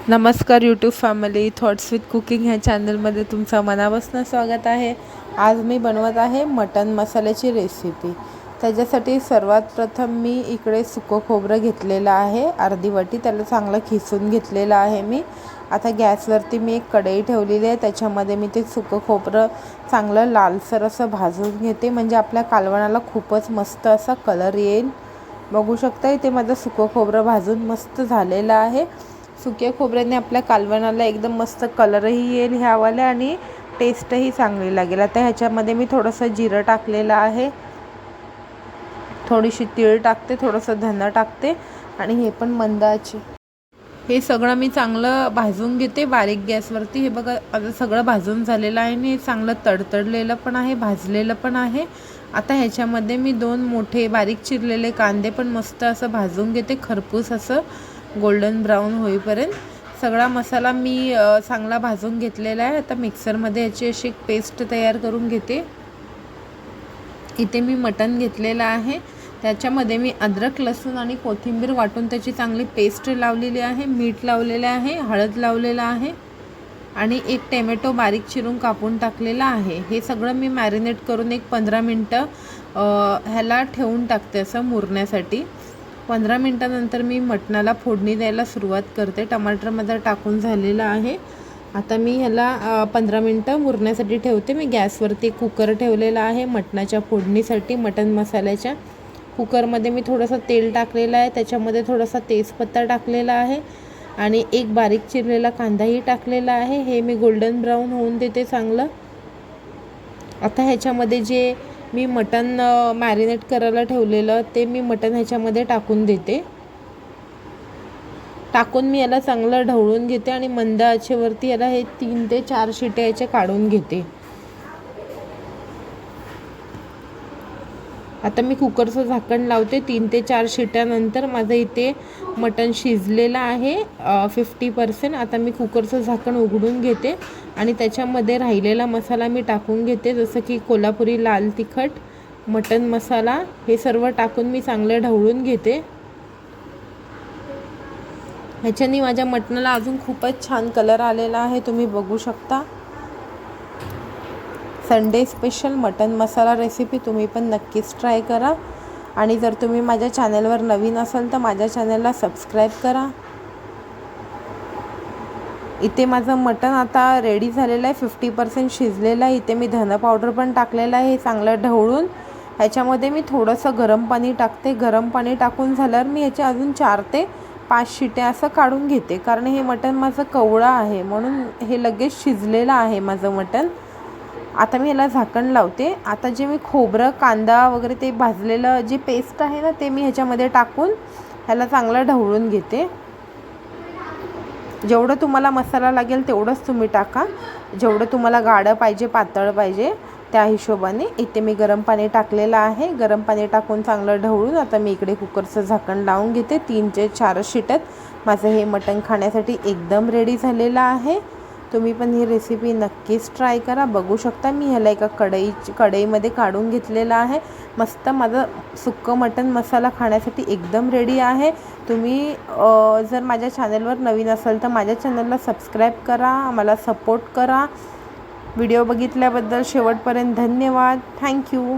नमस्कार YouTube family, thoughts with cooking ह्या चॅनलमध्ये तुमचं मनापासून स्वागत आहे। आज मी बनवत आहे मटन मसाल्याची रेसिपी। त्याच्यासाठी सर्वात प्रथम मी इकडे सुकं खोबरं घेतलेलं आहे, अर्धी वाटी त्याला चांगलं खिसून घेतलेलं आहे मी। आता गॅसवरती मी एक कढई ठेवलेली आहे, त्याच्यामध्ये मी ते सुकं खोबरं चांगलं लालसर असं भाजून घेते, म्हणजे आपल्या कालवणाला खूपच मस्त असा कलर येईल। बघू शकता इथे माझं सुकं खोबरं भाजून मस्त झालेलं आहे। सुक्या खोबऱ्याने आपल्या कालवणाला एकदम मस्त कलरही येईल ह्यावाल्या आणि टेस्टही चांगली लागेल। आता ह्याच्यामध्ये मी थोडंसं जिरं टाकलेलं आहे, थोडीशी तीळ टाकते, थोडंसं धनं टाकते आणि हे पण मंद आचेवर हे सगळं मी चांगलं भाजून घेते बारीक गॅसवरती। हे बघा आता सगळं भाजून झालेलं आहे आणि चांगलं तडतडलेलं पण आहे, भाजलेलं पण आहे। आता ह्याच्यामध्ये मी 2 मोठे बारीक चिरलेले कांदे पण मस्त असं भाजून घेते, खरपूस असं गोल्डन ब्राऊन होईपर्यंत। सगळा मसाला मी चांगला भाजून घेतलेला आहे। आता मिक्सरमध्ये याची अशी एक पेस्ट तयार करून घेते। इथे मी मटण घेतलेलं आहे, त्याच्यामध्ये मी अद्रक लसूण आणि कोथिंबीर वाटून त्याची चांगली पेस्ट लावलेली आहे, मीठ लावलेले आहे, हळद लावलेला आहे आणि एक टोमॅटो बारीक चिरून कापून टाकलेला आहे। हे सगळं मी मॅरिनेट करून एक 15 मिनटं ह्याला ठेवून टाकते असं मुरण्यासाठी। 15 मिनटानंतर मी मटणाला फोडणी द्यायला सुरुवात करते। टमाटर माझा टाकून झालेला आहे। आता मी ह्याला 15 मिनटं मुरण्यासाठी ठेवते। मी गॅसवरती कुकर ठेवलेला आहे मटणाच्या फोडणीसाठी। मटण मसाल्याच्या कुकरमध्ये मी थोडंसं तेल टाकलेलं आहे, त्याच्यामध्ये थोडासा तेजपत्ता टाकलेला आहे आणि एक बारीक चिरलेला कांदाही टाकलेला आहे। हे मी गोल्डन ब्राऊन होऊन देते चांगलं। आता ह्याच्यामध्ये जे मी मटण मॅरिनेट करायला ठेवलेलं ते मी मटण ह्याच्यामध्ये टाकून देते। टाकून मी याला चांगलं ढवळून घेते आणि मंद आचेवरती याला हे 3 ते 4 शिट्या याचे काढून घेते। आता मी कुकरचं झाकण लावते। 3 ते 4 शिट्यानंतर माझं इथे मटण शिजलेलं आहे 50%। आता मी कुकरचं झाकण उघडून घेते आणि त्याच्यामध्ये राहिलेला मसाला मी टाकून घेते, जसं की कोल्हापुरी लाल तिखट, मटण मसाला, हे सर्व टाकून मी चांगलं ढवळून घेते। ह्याच्याने माझ्या मटणाला अजून खूपच छान कलर आलेला आहे, तुम्ही बघू शकता। संडे स्पेशल मटन मसाला रेसिपी तुम्ही पण नक्कीच ट्राय करा आणि जर तुम्ही माझ्या चॅनलवर नवीन असाल तर माझ्या चॅनलला सबस्क्राईब करा। इथे माझं मटण आता रेडी झालेलं आहे, 50% शिजलेलं आहे। इथे मी धना पावडर पण टाकलेलं आहे, हे चांगलं ढवळून ह्याच्यामध्ये मी थोडंसं गरम पाणी टाकते। गरम पाणी टाकून झाल्यावर मी ह्याच्या अजून 4 ते 5 शिट्या असं काढून घेते, कारण हे मटण माझं कवळं आहे म्हणून हे लगेच शिजलेलं आहे माझं मटण। आता मी ह्याला झाकण लावते। आता जे मी खोबरं, कांदा वगैरे ते भाजलेलं जे पेस्ट आहे ना, ते मी ह्याच्यामध्ये टाकून ह्याला चांगलं ढवळून घेते। जेवढं तुम्हाला मसाला लागेल तेवढंच तुम्ही टाका, जेवढं तुम्हाला गाढं पाहिजे, पातळ पाहिजे त्या हिशोबाने। इथे मी गरम पाणी टाकलेलं आहे, गरम पाणी टाकून चांगलं ढवळून आता मी इकडे कुकरचं झाकण लावून घेते। 3 ते 4 शिट्यात माझं हे मटण खाण्यासाठी एकदम रेडी झालेलं आहे। तुम्ही पण ही रेसिपी नक्कीच ट्राय करा। बघू शकता मी ह्याला एका कढईमध्ये काढून घेतलेलं आहे। मस्त माझं सुक्कं मटण मसाला खाण्यासाठी एकदम रेडी आहे। तुम्ही जर माझ्या चॅनलवर नवीन असाल तर माझ्या चॅनलला सबस्क्राईब करा, मला सपोर्ट करा। व्हिडिओ बघितल्याबद्दल शेवटपर्यंत धन्यवाद, थँक्यू।